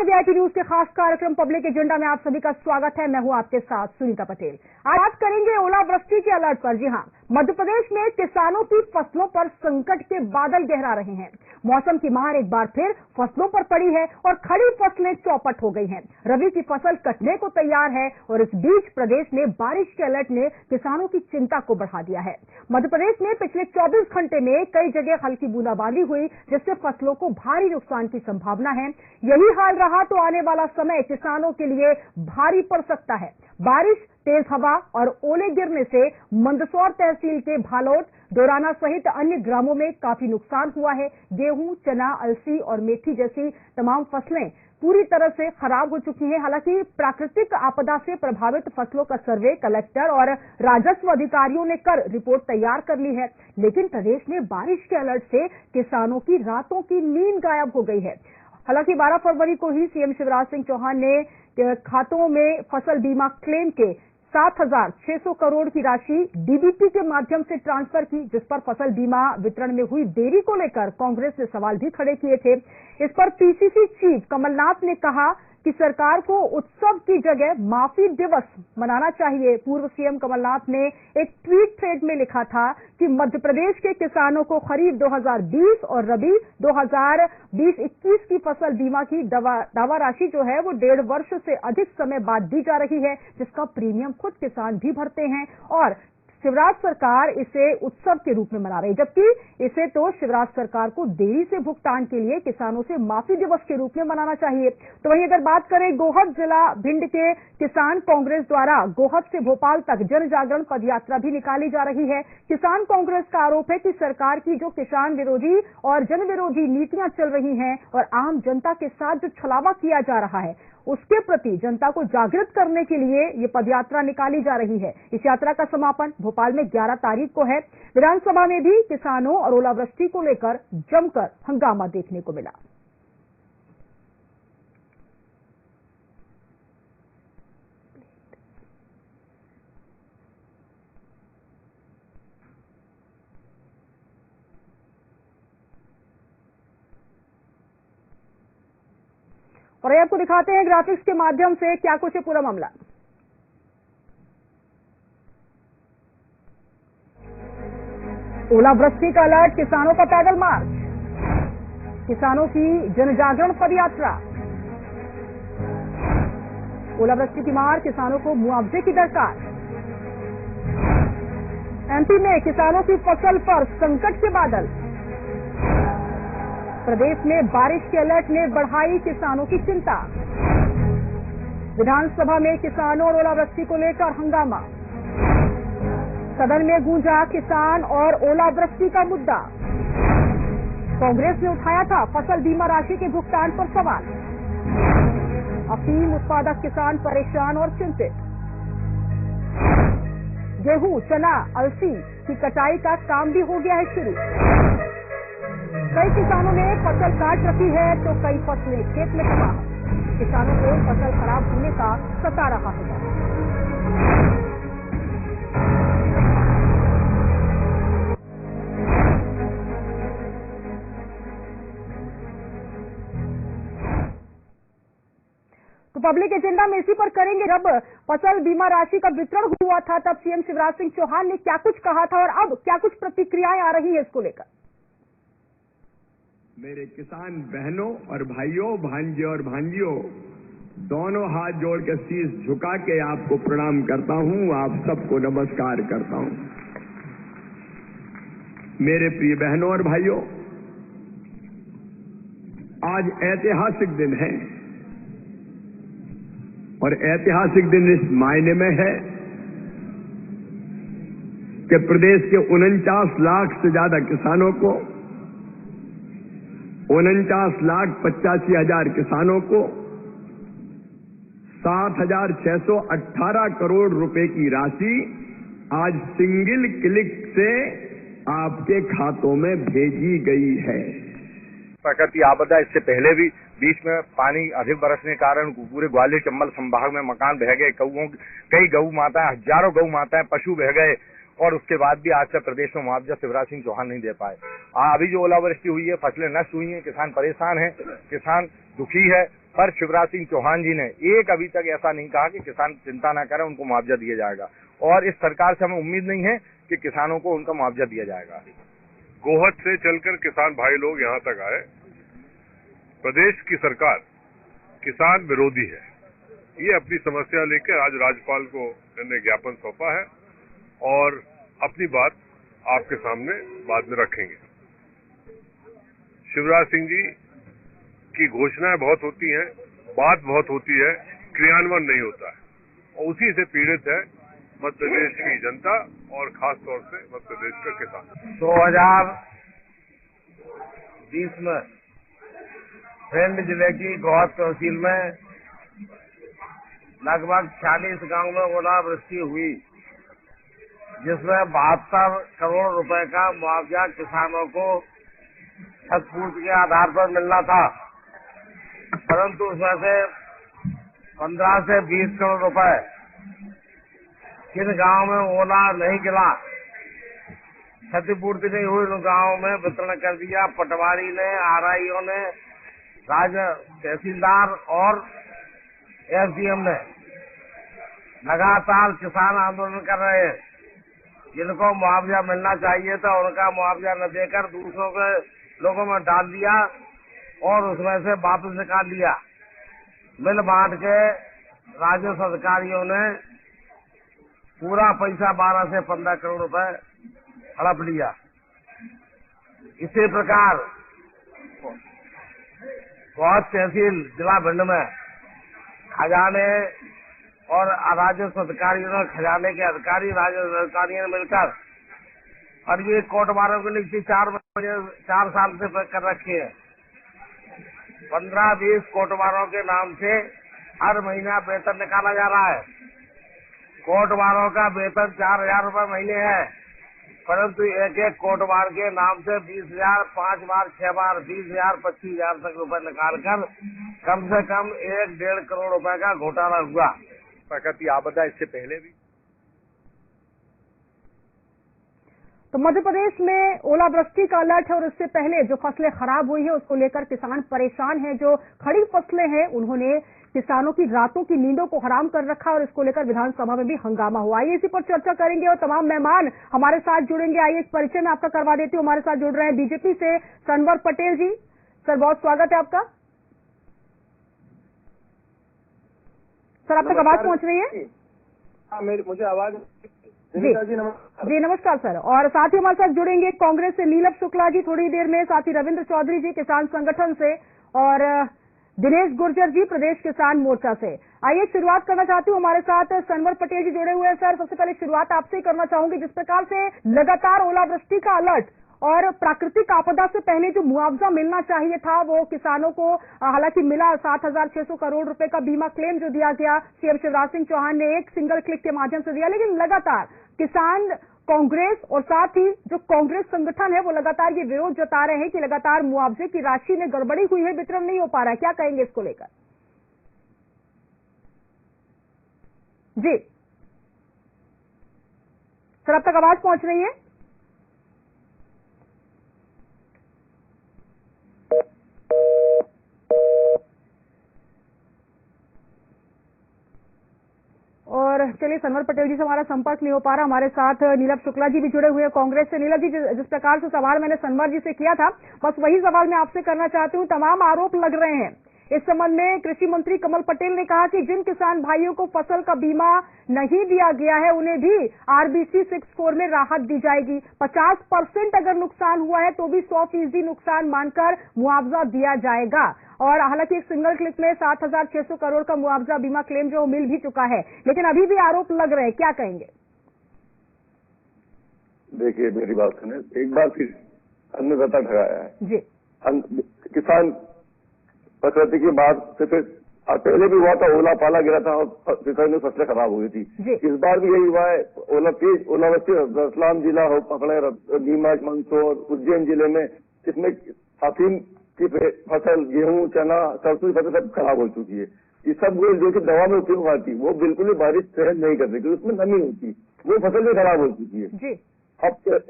नमस्कार, VIP news के खास कार्यक्रम पब्लिक एजेंडा में आप सभी का स्वागत है। मैं हूं आपके साथ सुनीता पटेल। आज बात करेंगे ओलावृष्टि के अलर्ट पर। जी हां, मध्य प्रदेश में किसानों की फसलों पर संकट के बादल गहरा रहे हैं। मौसम की मार एक बार फिर फसलों पर पड़ी है और खड़ी फसलें चौपट हो गई हैं। रबी की फसल कटने को तैयार है और इस बीच प्रदेश में बारिश के अलर्ट ने किसानों की चिंता को बढ़ा दिया है। मध्य प्रदेश में पिछले 24 घंटे में कई जगह हल्की बूंदाबांदी हुई, जिससे फसलों को भारी नुकसान की संभावना है। यही हाल रहा तो आने वाला समय किसानों के लिए भारी पड़ सकता है। बारिश, तेज हवा और ओले गिरने से मंदसौर तहसील के भालौट, डोराना सहित अन्य ग्रामों में काफी नुकसान हुआ है। गेहूं, चना, अलसी और मेथी जैसी तमाम फसलें पूरी तरह से खराब हो चुकी हैं। हालांकि प्राकृतिक आपदा से प्रभावित फसलों का सर्वे कलेक्टर और राजस्व अधिकारियों ने कर रिपोर्ट तैयार कर ली है, लेकिन प्रदेश में बारिश के अलर्ट से किसानों की रातों की नींद गायब हो गई है। हालांकि 12 फरवरी को ही सीएम शिवराज सिंह चौहान ने खातों में फसल बीमा क्लेम के 7,600 करोड़ की राशि डीबीटी के माध्यम से ट्रांसफर की, जिस पर फसल बीमा वितरण में हुई देरी को लेकर कांग्रेस ने सवाल भी खड़े किए थे। इस पर पीसीसी चीफ कमलनाथ ने कहा कि सरकार को उत्सव की जगह माफी दिवस मनाना चाहिए। पूर्व सीएम कमलनाथ ने एक ट्वीट थ्रेड में लिखा था कि मध्य प्रदेश के किसानों को खरीफ 2020 और रबी 2020-21 की फसल बीमा की दावा राशि जो है वो 1.5 वर्ष से अधिक समय बाद दी जा रही है, जिसका प्रीमियम खुद किसान भी भरते हैं और शिवराज सरकार इसे उत्सव के रूप में मना रही, जबकि इसे तो शिवराज सरकार को देरी से भुगतान के लिए किसानों से माफी दिवस के रूप में मनाना चाहिए। तो वहीं अगर बात करें गोहद जिला भिंड के किसान कांग्रेस द्वारा गोहद से भोपाल तक जन जागरण पदयात्रा भी निकाली जा रही है। किसान कांग्रेस का आरोप है कि सरकार की जो किसान विरोधी और जन विरोधी नीतियां चल रही हैं और आम जनता के साथ जो छलावा किया जा रहा है, उसके प्रति जनता को जागृत करने के लिए ये पदयात्रा निकाली जा रही है। इस यात्रा का समापन भोपाल में 11 तारीख को है। विधानसभा में भी किसानों और ओलावृष्टि को लेकर जमकर हंगामा देखने को मिला। और ये आपको दिखाते हैं ग्राफिक्स के माध्यम से क्या कुछ है पूरा मामला। ओलावृष्टि का अलर्ट, किसानों का पैदल मार्च, किसानों की जनजागरण पदयात्रा। ओलावृष्टि की मार, किसानों को मुआवजे की दरकार। एमपी में किसानों की फसल पर संकट के बादल। प्रदेश में बारिश के अलर्ट ने बढ़ाई किसानों की चिंता। विधानसभा में किसानों और ओलावृष्टि को लेकर हंगामा। सदन में गूंजा किसान और ओलावृष्टि का मुद्दा। कांग्रेस ने उठाया था फसल बीमा राशि के भुगतान पर सवाल। अफीम उत्पादक किसान परेशान और चिंतित। गेहूं, चना, अलसी की कटाई का काम भी हो गया है शुरू। कई किसानों ने फसल काट रखी है तो कई फसलें खेत में तबाह। किसानों को फसल खराब होने का सता रहा है। तो पब्लिक एजेंडा में इसी पर करेंगे। जब फसल बीमा राशि का वितरण हुआ था तब सीएम शिवराज सिंह चौहान ने क्या कुछ कहा था और अब क्या कुछ प्रतिक्रियाएं आ रही है इसको लेकर। मेरे किसान बहनों और भाइयों, भांजे और भांजियों, दोनों हाथ जोड़ के शीश झुका के आपको प्रणाम करता हूं, आप सबको नमस्कार करता हूं। मेरे प्रिय बहनों और भाइयों, आज ऐतिहासिक दिन है और ऐतिहासिक दिन इस मायने में है कि प्रदेश के 49 लाख से ज्यादा किसानों को, 49,85,000 किसानों को 7,618 करोड़ रुपए की राशि आज सिंगल क्लिक से आपके खातों में भेजी गई है। प्रकृति आपदा इससे पहले भी बीच में पानी अधिक बरसने के कारण पूरे ग्वालियर चंबल संभाग में मकान बह गए, कई गऊ माताएं, हजारों गऊ माताएं, पशु बह गए और उसके बाद भी आज तक प्रदेश में मुआवजा शिवराज सिंह चौहान नहीं दे पाए। अभी जो ओलावृष्टि हुई है, फसलें नष्ट हुई हैं, किसान परेशान हैं, किसान दुखी है पर शिवराज सिंह चौहान जी ने एक अभी तक ऐसा नहीं कहा कि किसान चिंता न करें, उनको मुआवजा दिया जाएगा। और इस सरकार से हमें उम्मीद नहीं है कि किसानों को उनका मुआवजा दिया जाएगा। गोहद से चलकर किसान भाई लोग यहाँ तक आए। प्रदेश की सरकार किसान विरोधी है, ये अपनी समस्या लेकर आज राज्यपाल को मैंने ज्ञापन सौंपा है और अपनी बात आपके सामने बाद में रखेंगे। शिवराज सिंह जी की घोषणाएं बहुत होती हैं, बात बहुत होती है, क्रियान्वयन नहीं होता है और उसी से पीड़ित है मध्य प्रदेश की जनता और खास तौर से मध्य प्रदेश का किसान। 2020 में भिंड जिले की गोहद तहसील में लगभग 46 गांव में ओलावृष्टि हुई, जिसमें 72 करोड़ रुपए का मुआवजा किसानों को क्षतिपूर्ति के आधार पर मिलना था, परंतु उसमें से 15 से 20 करोड़ रुपए किन गांव में ओला नहीं गिरा, क्षतिपूर्ति नहीं हुई, उन गांवों में वितरण कर दिया। पटवारी ने, आरआईओ ने, राज्य तहसीलदार और एसडीएम ने लगातार किसान आंदोलन कर रहे हैं। जिनको मुआवजा मिलना चाहिए था उनका मुआवजा न देकर दूसरों के लोगों में डाल दिया और उसमें से वापस निकाल लिया। मिल बांट के राजस्व अधिकारियों ने पूरा पैसा 12 से 15 करोड़ रुपए हड़प लिया। इसी प्रकार गोहद तहसील जिला भिंड में खजाने और राजस्व अधिकारियों ने, खजाने के अधिकारी राजस्व अधिकारियों ने मिलकर और ये कोटवारों की नियुक्ति 4 साल से कर रखी है। 15-20 कोटवारों के नाम से हर महीना वेतन निकाला जा रहा है। कोटवारों का वेतन 4,000 रुपए महीने है, परंतु एक एक कोटवार के नाम से 20,000, 5 बार, 6 बार, 20,000, 25,000 तक रुपए निकालकर कम से कम 1-1.5 करोड़ रुपए का घोटाला हुआ। प्राकृतिक आपदा इससे पहले भी। तो मध्य प्रदेश में ओलावृष्टि का अलर्ट है और इससे पहले जो फसलें खराब हुई है उसको लेकर किसान परेशान हैं। जो खड़ी फसलें हैं उन्होंने किसानों की रातों की नींदों को हराम कर रखा और इसको लेकर विधानसभा में भी हंगामा हुआ। आइए इसी पर चर्चा करेंगे और तमाम मेहमान हमारे साथ जुड़ेंगे। आइए इस परिचय में आपका करवा देती हूँ। हमारे साथ जुड़ रहे हैं बीजेपी से सनवर पटेल जी। सर, बहुत स्वागत है आपका। सर, आप तक आवाज पहुंच रही है? मुझे आवाज जी नमस्कार सर। और साथ ही हमारे साथ जुड़ेंगे कांग्रेस से नीलम शुक्ला जी थोड़ी देर में, साथ ही रविंद्र चौधरी जी किसान संगठन से और दिनेश गुर्जर जी प्रदेश किसान मोर्चा से। आइए शुरुआत करना चाहती हूँ, हमारे साथ सनवर पटेल जी जुड़े हुए हैं। सर, सबसे पहले शुरुआत आपसे ही करना चाहूंगी। जिस प्रकार से लगातार ओलावृष्टि का अलर्ट और प्राकृतिक आपदा से पहले जो मुआवजा मिलना चाहिए था वो किसानों को हालांकि मिला, 7,600 करोड़ रुपए का बीमा क्लेम जो दिया गया सीएम शिवराज सिंह चौहान ने एक सिंगल क्लिक के माध्यम से दिया, लेकिन लगातार किसान, कांग्रेस और साथ ही जो कांग्रेस संगठन है वो लगातार ये विरोध जता रहे हैं कि लगातार मुआवजे की राशि में गड़बड़ी हुई है, वितरण नहीं हो पा रहा है। क्या कहेंगे इसको लेकर? जी सर, अब तक आवाज पहुंच रही है? और चलिए, सनवर पटेल जी से हमारा संपर्क नहीं हो पा रहा। हमारे साथ नीलम शुक्ला जी भी जुड़े हुए हैं कांग्रेस से। नीलम जी, जिस प्रकार से सवाल मैंने सनवर जी से किया था, बस वही सवाल मैं आपसे करना चाहती हूँ। तमाम आरोप लग रहे हैं इस संबंध में। कृषि मंत्री कमल पटेल ने कहा कि जिन किसान भाइयों को फसल का बीमा नहीं दिया गया है उन्हें भी आरबीसी 64 में राहत दी जाएगी। 50% अगर नुकसान हुआ है तो भी 100% नुकसान मानकर मुआवजा दिया जाएगा। और हालांकि एक सिंगल क्लिक में 7,600 करोड़ का मुआवजा बीमा क्लेम जो मिल भी चुका है, लेकिन अभी भी आरोप लग रहे हैं। क्या कहेंगे? देखिए, मेरी बात सुने। एक बार फिर अन्नदाता ठगाया है जी। किसान प्रकृति की बात से फिर पहले भी हुआ था, ओला पाला गिरा था और किसान में फसलें खराब हुई थी। इस बार भी यही हुआ है। ओलावृष्टि रतलाम जिला हो, पकड़े, नीमच, मंदसौर, उज्जैन जिले में इसमें अफीम की फसल, गेहूं, चना, सरसों की फसल सब खराब हो चुकी है। ये सब जो कि दवा में उपयोग आती वो बिल्कुल ही बारिश सहन नहीं कर सकती, उसमें नमी होती, वो फसल भी खराब हो चुकी है।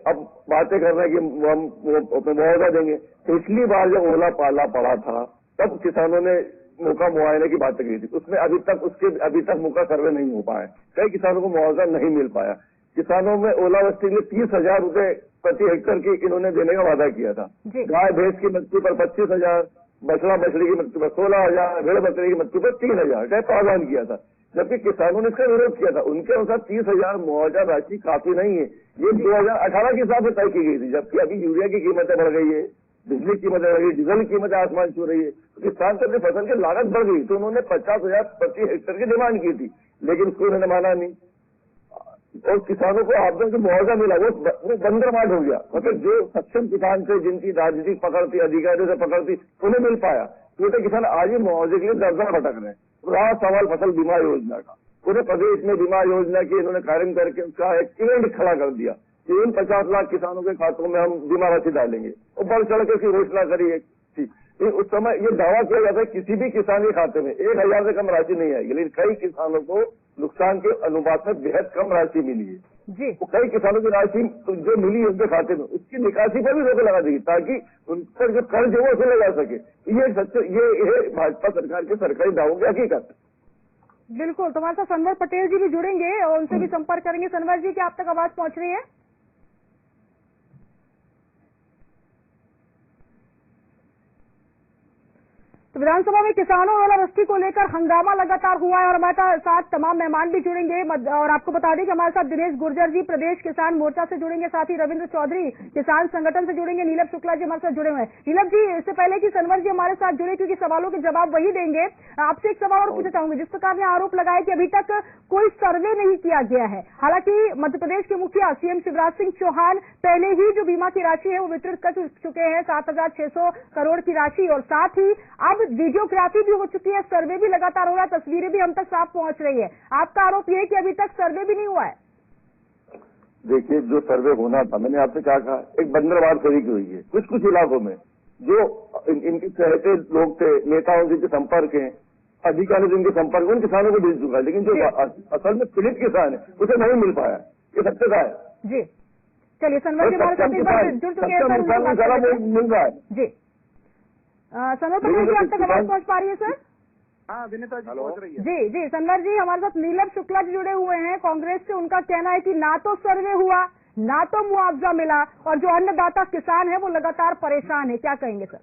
अब बातें कर रहे हैं कि हम मुआवजा देंगे। पिछली बार जब ओला पाला पड़ा था तब किसानों ने मौका मुआयने की बात की थी, उसमें अभी तक मौका सर्वे नहीं हो पाया। कई किसानों को मुआवजा नहीं मिल पाया। किसानों में ओलावृष्टि के लिए 30,000 रुपए प्रति हेक्टर की इन्होंने देने का वादा किया था। गाय भैंस की मृत्यु पर 25,000, बछड़ा बछड़ी की मृत्यु पर 16,000, भेड़ बकरी की मृत्यु पर 3,000 का प्रावधान किया था, जबकि किसानों ने इसका विरोध किया था। उनके अनुसार 30,000 मुआवजा राशि काफी नहीं है। ये 2018 के हिसाब से तय की गई थी, जबकि अभी यूरिया की कीमतें बढ़ गई है, बिजली की कीमतें बढ़ गई, डीजल की कीमतें आसमान छू रही है, तो किसान से अपनी फसल की लागत बढ़ गई, तो उन्होंने 50,000 प्रति हेक्टर की डिमांड की थी, लेकिन उसको उन्होंने माना नहीं। और किसानों को आपदा जो मुआवजा मिला वो बंदरबाट हो गया। मतलब जो सक्षम किसान थे, जिनकी राजनीतिक पकड़ थी, अधिकारियों से पकड़ थी, उन्हें मिल पाया। छोटे किसान आज ही मुआवजे के लिए दर-दर भटक रहे हैं। रहा सवाल फसल बीमा योजना का, पूरे प्रदेश में बीमा योजना की इन्होंने कार्य करके उसका एक इवेंट खड़ा कर दिया कि इन 50 लाख किसानों के खातों में हम बीमा राशि डालेंगे, और बढ़ चढ़ के उसकी घोषणा करी एक थी। उस समय ये दावा किया जाता है किसी भी किसान के खाते में 1,000 से कम राशि नहीं आएगी, लेकिन कई किसानों को नुकसान के अनुपात में बेहद कम राशि मिली है जी। तो कई किसानों की राशि जो मिली है उनके खाते में, उसकी निकासी पर भी रोक लगा देगी, ताकि उन पर जो कर्ज है वो उसे लगा सके। ये भाजपा सरकार के सरकारी दावों की हकीकत। बिल्कुल, तो हमारे साथ सनवर पटेल जी भी जुड़ेंगे और उनसे भी संपर्क करेंगे। सनवर जी, क्या आप तक आवाज पहुंच रही है? तो विधानसभा में किसानों और ओलावृष्टि को लेकर हंगामा लगातार हुआ है और हमारे साथ तमाम मेहमान भी जुड़ेंगे। और आपको बता दें कि हमारे साथ दिनेश गुर्जर जी प्रदेश किसान मोर्चा से जुड़ेंगे, साथ ही रविंद्र चौधरी किसान संगठन से जुड़ेंगे, नीलम शुक्ला जी हमारे साथ जुड़े हुए हैं। नीलम जी, इससे पहले कि सनवर जी हमारे साथ जुड़े, क्योंकि सवालों के जवाब वही देंगे, आपसे एक सवाल और पूछना चाहूंगी। जिस प्रकार ने आरोप लगाया कि अभी तक कोई सर्वे नहीं किया गया है, हालांकि मध्य प्रदेश के मुखिया सीएम शिवराज सिंह चौहान पहले ही जो बीमा की राशि है वो वितरित कर चुके हैं, 7,600 करोड़ की राशि, और साथ ही अब वीडियोग्राफी भी हो चुकी है, सर्वे भी लगातार हो रहा है, तस्वीरें भी हम तक साफ पहुंच रही है। आपका आरोप यह है कि अभी तक सर्वे भी नहीं हुआ है। देखिए, जो सर्वे होना था, मैंने आपसे क्या कहा, एक बंदरवार सभी की हुई है। कुछ इलाकों में जो इनके चहेते लोग थे, नेताओं जिनके संपर्क हैं, अधिकारी जिनके संपर्क, उन किसानों को मिल चुका है, लेकिन जो असल में पीड़ित किसान है उसे नहीं मिल पाया। ये सत्यता है जी। चलिए, सनवर जी हमारे साथ एक बार जुड़ चुके हैं, मिल रहा है जी। सनवर पटेल जी, आप तक आवाज पहुंच पा रही है सर? हाँ, विनीता जी पहुंच रही है। जी जी, सनवर जी हमारे साथ नीलम शुक्ला जी जुड़े हुए हैं कांग्रेस से। उनका कहना है कि ना तो सर्वे हुआ, ना तो मुआवजा मिला, और जो अन्नदाता किसान है वो लगातार परेशान है। क्या कहेंगे सर?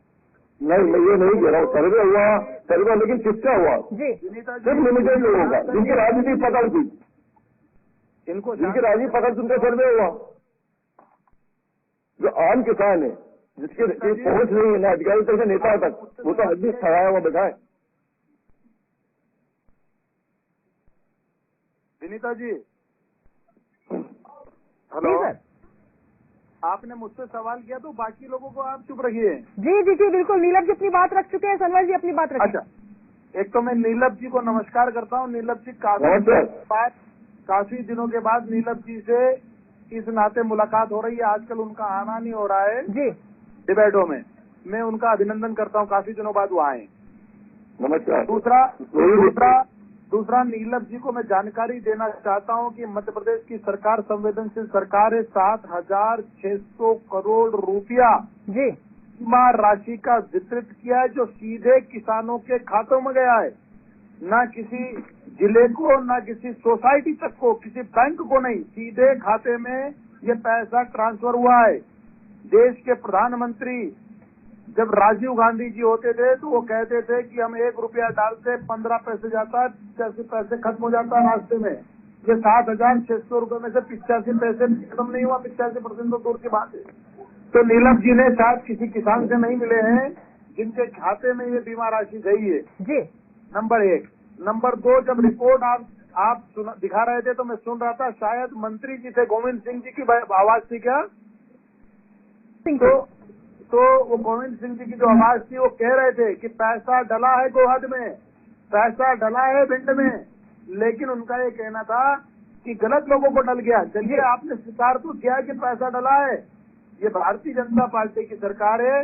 नहीं, मैं ये नहीं कह रहा हूँ सर्वे हुआ, लेकिन किसका हुआ जी? सिर्फ लिमिटेड लोगों का, जिनकी राजनीतिक पकड़ थी, जिनकी राजनीतिक पकड़ से उनका सर्वे हुआ। जो आम किसान है, जिसके पहुंच नहीं है ना अधिकारी तक, नेता तक, वो तो हद ठहराया हुआ बैठा है। विनीता जी, हेलो, आपने मुझसे सवाल किया तो बाकी लोगों को आप चुप रखिए। जी जी जी, बिल्कुल, नीलम जी अपनी बात रख चुके हैं, सनवर जी अपनी बात रखिए। अच्छा, एक तो मैं नीलम जी को नमस्कार करता हूँ। नीलम जी काफी दिनों के बाद नीलम जी से इस नाते मुलाकात हो रही है। आजकल उनका आना नहीं हो रहा है जी डिबेटों में। मैं उनका अभिनंदन करता हूँ, काफी दिनों बाद वो आए। नमस्कार। दूसरा नीलम जी को मैं जानकारी देना चाहता हूँ कि मध्य प्रदेश की सरकार संवेदनशील सरकार है। 7,600 करोड़ रुपया जी बीमा राशि का वितरित किया है, जो सीधे किसानों के खातों में गया है। न किसी जिले को, न किसी सोसाइटी तक को, किसी बैंक को नहीं, सीधे खाते में ये पैसा ट्रांसफर हुआ है। देश के प्रधानमंत्री जब राजीव गांधी जी होते थे तो वो कहते थे कि हम 1 रुपया डालते 15 पैसे जाता, 85 पैसे खत्म हो जाता रास्ते में। ये 7,600 रुपए में से 85 पैसे खत्म नहीं हुआ, 85% तो दूर की बात है। तो नीलम जी ने शायद किसी किसान से नहीं मिले हैं जिनके खाते में ये बीमा राशि गई है जी। नंबर 1। नंबर 2, जब रिपोर्ट आप दिखा रहे थे तो मैं सुन रहा था, शायद मंत्री जी थे, गोविंद सिंह जी की आवाज थी क्या? तो वो गोविंद सिंह जी की जो आवाज थी वो कह रहे थे कि पैसा डला है गोहद में, पैसा डला है भिंड में, लेकिन उनका ये कहना था कि गलत लोगों को डल गया। चलिए, आपने स्वीकार तो किया कि पैसा डला है। ये भारतीय जनता पार्टी की सरकार है।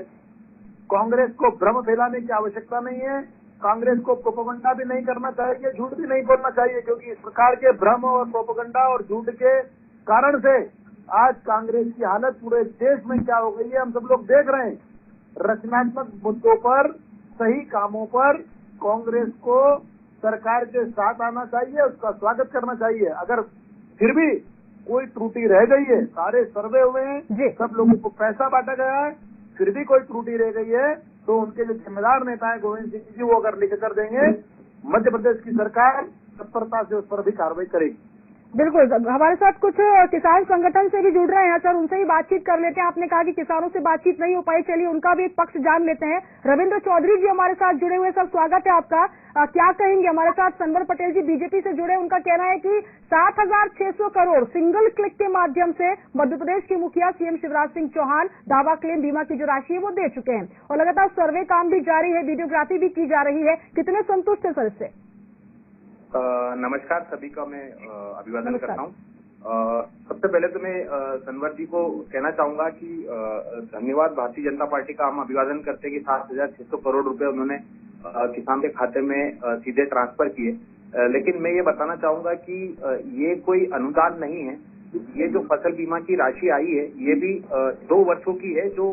कांग्रेस को भ्रम फैलाने की आवश्यकता नहीं है, कांग्रेस को प्रोपेगेंडा भी नहीं करना चाहिए, झूठ भी नहीं बोलना चाहिए, क्योंकि इस प्रकार के भ्रम और प्रोपेगेंडा और झूठ के कारण से आज कांग्रेस की हालत पूरे देश में क्या हो गई है हम सब लोग देख रहे हैं। रचनात्मक मुद्दों पर, सही कामों पर कांग्रेस को सरकार के साथ आना चाहिए, उसका स्वागत करना चाहिए। अगर फिर भी कोई त्रुटि रह गई है, सारे सर्वे हुए हैं, सब लोगों को पैसा बांटा गया है, फिर भी कोई त्रुटि रह गई है तो उनके जो जिम्मेदार नेता है गोविंद सिंह जी, वो अगर लिख कर देंगे, मध्य प्रदेश की सरकार तत्परता से उस पर भी कार्रवाई करेगी। बिल्कुल, हमारे साथ कुछ किसान संगठन से भी जुड़ रहे हैं सर, उनसे ही बातचीत कर लेते हैं। आपने कहा कि किसानों से बातचीत नहीं हो पाई, चलिए उनका भी एक पक्ष जान लेते हैं। रविंद्र चौधरी जी हमारे साथ जुड़े हुए, सर स्वागत है आपका। क्या कहेंगे? हमारे साथ सनवर पटेल जी बीजेपी से जुड़े, उनका कहना है कि 7,600 करोड़ सिंगल क्लिक के माध्यम से मध्य प्रदेश के मुखिया सीएम शिवराज सिंह चौहान दावा क्लेम बीमा की जो राशि है वो दे चुके हैं और लगातार सर्वे काम भी जारी है, वीडियोग्राफी भी की जा रही है। कितने संतुष्ट है सर इससे? नमस्कार, सभी का मैं अभिवादन करता हूँ। सबसे पहले तो मैं सनवर जी को कहना चाहूंगा कि धन्यवाद, भारतीय जनता पार्टी का हम अभिवादन करते हैं कि 7,600 करोड़ रुपए उन्होंने किसान के खाते में सीधे ट्रांसफर किए। लेकिन मैं ये बताना चाहूंगा कि ये कोई अनुदान नहीं है। ये जो फसल बीमा की राशि आई है ये भी 2 वर्षों की है। जो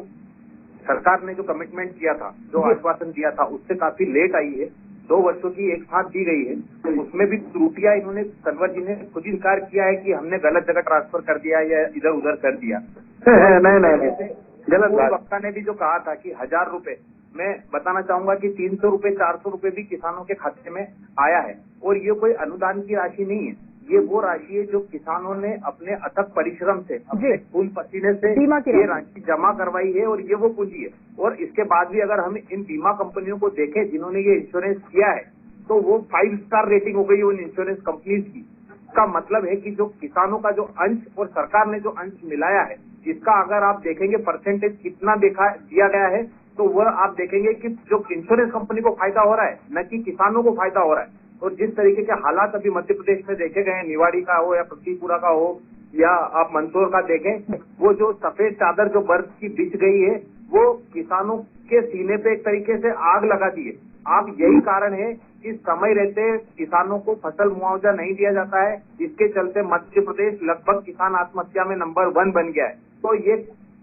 सरकार ने जो कमिटमेंट किया था, जो आश्वासन दिया था, उससे काफी लेट आई है। 2 वर्षों की एक साथ दी गई है, तो उसमें भी त्रुटियां इन्होंने, सनवर जी ने खुद इनकार किया है कि हमने गलत जगह ट्रांसफर कर दिया या इधर उधर कर दिया। नहीं, गलत वक्ता ने भी जो कहा था कि 1,000 रुपए, मैं बताना चाहूंगा कि 300 रुपए 400 रुपए भी किसानों के खाते में आया है और ये कोई अनुदान की राशि नहीं है। ये वो राशि है जो किसानों ने अपने अथक परिश्रम से, अपने खून पसीने से ये राशि जमा करवाई है और ये वो पूंजी है। और इसके बाद भी अगर हम इन बीमा कंपनियों को देखें जिन्होंने ये इंश्योरेंस किया है, तो वो 5 स्टार रेटिंग हो गई है उन इंश्योरेंस कंपनीज की। इसका मतलब है कि जो किसानों का जो अंश और सरकार ने जो अंश मिलाया है, इसका अगर आप देखेंगे परसेंटेज कितना दिया गया है, तो वह आप देखेंगे कि जो इंश्योरेंस कंपनी को फायदा हो रहा है, न कि किसानों को फायदा हो रहा है। और जिस तरीके के हालात अभी मध्य प्रदेश में देखे गए हैं, निवाड़ी का हो या पृथ्वीपुरा का हो या आप मंदसौर का देखें, वो जो सफेद चादर जो बर्फ की बिछ गई है, वो किसानों के सीने पे एक तरीके से आग लगा दी है। आप यही कारण है कि समय रहते किसानों को फसल मुआवजा नहीं दिया जाता है, इसके चलते मध्य प्रदेश लगभग किसान आत्महत्या में नंबर 1 बन गया है। तो ये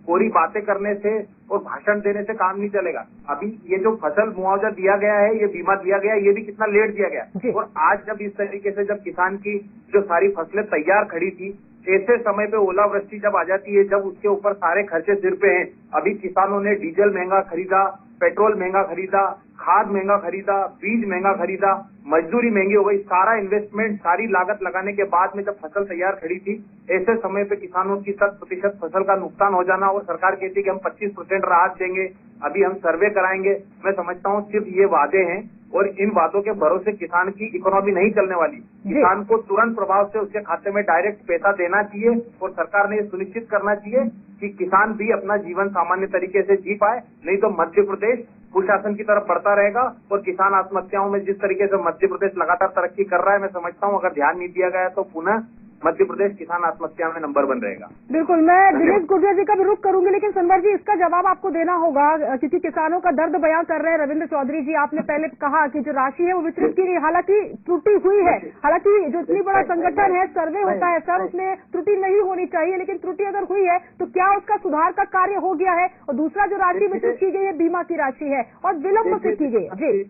पूरी बातें करने से और भाषण देने से काम नहीं चलेगा। अभी ये जो फसल मुआवजा दिया गया है, ये बीमा दिया गया है, ये भी कितना लेट दिया गया। और आज जब इस तरीके से जब किसान की जो सारी फसलें तैयार खड़ी थी, ऐसे समय पे ओलावृष्टि जब आ जाती है, जब उसके ऊपर सारे खर्चे सिर पे हैं। अभी किसानों ने डीजल महंगा खरीदा, पेट्रोल महंगा खरीदा, खाद महंगा खरीदा, बीज महंगा खरीदा, मजदूरी महंगी हो गई। सारा इन्वेस्टमेंट, सारी लागत लगाने के बाद में जब फसल तैयार खड़ी थी, ऐसे समय पे किसानों की 100% फसल का नुकसान हो जाना और सरकार कहती है कि हम 25% राहत देंगे, अभी हम सर्वे कराएंगे। मैं समझता हूँ सिर्फ ये वादे हैं और इन वादों के भरोसे किसान की इकोनॉमी नहीं चलने वाली। किसान को तुरंत प्रभाव से उसके खाते में डायरेक्ट पैसा देना चाहिए और सरकार ने ये सुनिश्चित करना चाहिए कि किसान भी अपना जीवन सामान्य तरीके से जी पाए। नहीं तो मध्य प्रदेश कुशासन की तरफ बढ़ता रहेगा और किसान आत्महत्याओं में जिस तरीके से मध्य प्रदेश लगातार तरक्की कर रहा है, मैं समझता हूँ अगर ध्यान नहीं दिया गया तो पुनः मध्य प्रदेश किसान आत्महत्या में नंबर 1 रहेगा। बिल्कुल, मैं दिनेश गुर्जर जी का भी रुख करूंगी, लेकिन सनवर जी इसका जवाब आपको देना होगा क्योंकि किसानों का दर्द बयां कर रहे हैं रविंद्र चौधरी जी। आपने पहले कहा कि जो राशि है वो वितरित की गई, हालांकि त्रुटि हुई है। हालांकि जो इतनी बड़ा संगठन है, सर्वे होता है सर, उसमें त्रुटि नहीं होनी चाहिए, लेकिन त्रुटि अगर हुई है तो क्या उसका सुधार का कार्य हो गया है? और दूसरा जो राशि वितरित की गई है बीमा की राशि है और विलम्ब से की गई है। जी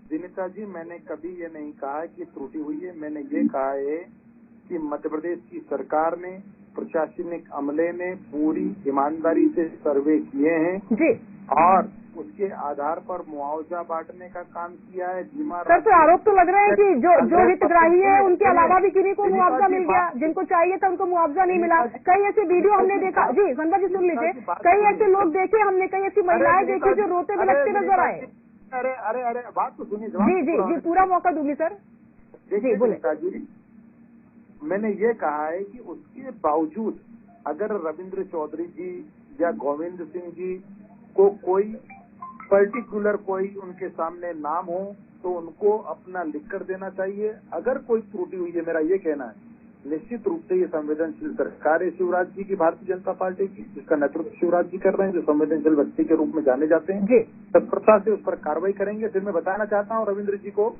विनीता जी, मैंने कभी ये नहीं कहा कि त्रुटि हुई है। मैंने ये कहा है कि मध्य प्रदेश की सरकार ने, प्रशासनिक अमले ने पूरी ईमानदारी से सर्वे किए हैं जी और उसके आधार पर मुआवजा बांटने का काम किया है। बीमा सर, तो आरोप तो लग रहे हैं कि जो हितग्राही है उनके अलावा भी किन्हीं को मुआवजा मिल गया, जिनको चाहिए था उनको मुआवजा नहीं मिला। कई ऐसे वीडियो हमने देखा जी, सनवर जी सुन लीजिए, कई ऐसे लोग देखे हमने, कई ऐसी महिलाएं देखी जो रोते बिलखते नजर आए। अरे अरे अरे बात तो सुनिए। जी जी जी, पूरा मौका दूंगी सर। जी बोले। मैंने ये कहा है कि उसके बावजूद अगर रविंद्र चौधरी जी या गोविंद सिंह जी को कोई पर्टिकुलर कोई उनके सामने नाम हो तो उनको अपना लिख कर देना चाहिए। अगर कोई त्रुटि हुई है, मेरा ये कहना है, निश्चित रूप से ये संवेदनशील सरकार है शिवराज जी की, भारतीय जनता पार्टी की, जिसका नेतृत्व शिवराज जी कर रहे हैं, जो संवेदनशील व्यक्ति के रूप में जाने जाते हैं, तत्परता से उस पर कार्रवाई करेंगे। फिर मैं बताना चाहता हूँ रविंद्र जी को,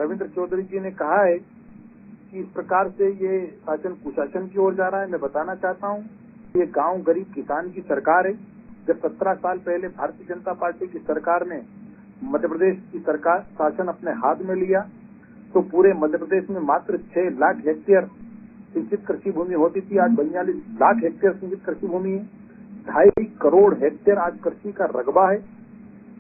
रविंद्र चौधरी जी ने कहा है कि इस प्रकार से ये शासन कुशासन की ओर जा रहा है। मैं बताना चाहता हूँ ये गांव गरीब किसान की सरकार है। जब 17 साल पहले भारतीय जनता पार्टी की सरकार ने मध्य प्रदेश की सरकार शासन अपने हाथ में लिया तो पूरे मध्य प्रदेश में मात्र 6 लाख हेक्टेयर सिंचित कृषि भूमि होती थी, आज 42 लाख हेक्टेयर सिंचित कृषि भूमि है। 2.5 करोड़ हेक्टेयर आज कृषि का रकबा है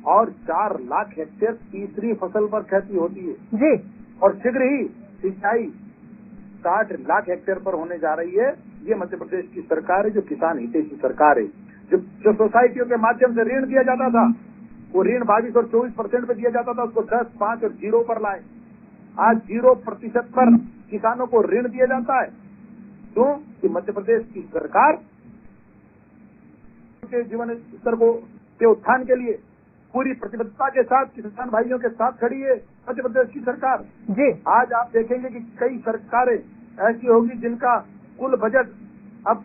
और 4 लाख हेक्टेयर तीसरी फसल पर खेती होती है जी। और शीघ्र ही सिंचाई 60 लाख हेक्टेयर पर होने जा रही है। ये मध्य प्रदेश की सरकार है जो किसान हितैषी सरकार है। जो सोसाइटियों के माध्यम से ऋण दिया जाता था वो ऋण 22 और 24% पे दिया जाता था, उसको 10, 5 और 0 पर लाए। आज 0% पर किसानों को ऋण दिया जाता है। क्यों कि मध्य प्रदेश की सरकार के जीवन स्तर को के उत्थान के लिए पूरी प्रतिबद्धता के साथ किसान भाइयों के साथ खड़ी है मध्य प्रदेश की सरकार जी। आज आप देखेंगे कि कई सरकारें ऐसी होगी जिनका कुल बजट अब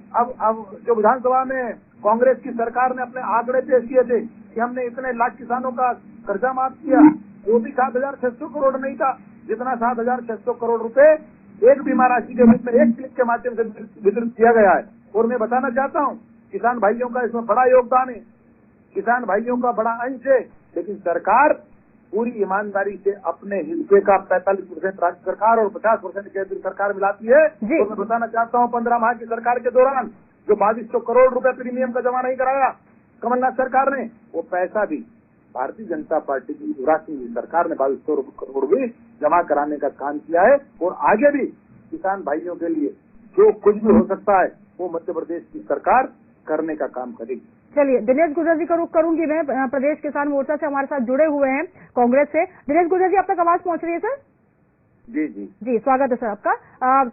जो विधानसभा में कांग्रेस की सरकार ने अपने आंकड़े पेश किए थे कि हमने इतने लाख किसानों का कर्जा माफ किया, वो भी 7,600 करोड़ नहीं था जितना 7,600 करोड़ रुपए एक बीमा राशि के रूप में एक क्लिक के माध्यम से वितरित किया गया है। और मैं बताना चाहता हूँ किसान भाइयों का इसमें बड़ा योगदान है, किसान भाइयों का बड़ा अंश है, लेकिन सरकार पूरी ईमानदारी से अपने हिस्से का 45% राज्य सरकार और 50% केंद्र सरकार मिलाती है। तो मैं बताना चाहता हूँ 15 माह की सरकार के दौरान जो 2200 करोड़ रुपए प्रीमियम का जमा नहीं कराया कमलनाथ सरकार ने, वो पैसा भी भारतीय जनता पार्टी की युवराज सिंह सरकार ने 2200 करोड़ भी जमा कराने का काम किया है। और आगे भी किसान भाइयों के लिए जो कुछ भी हो सकता है वो मध्य प्रदेश की सरकार करने का काम करेगी। चलिए दिनेश गुर्जर जी का रुख करूंगी मैं। प्रदेश किसान मोर्चा से हमारे साथ जुड़े हुए हैं कांग्रेस से। दिनेश गुर्जर जी, अब तक आवाज पहुंच रही है सर? जी जी जी, स्वागत है सर आपका।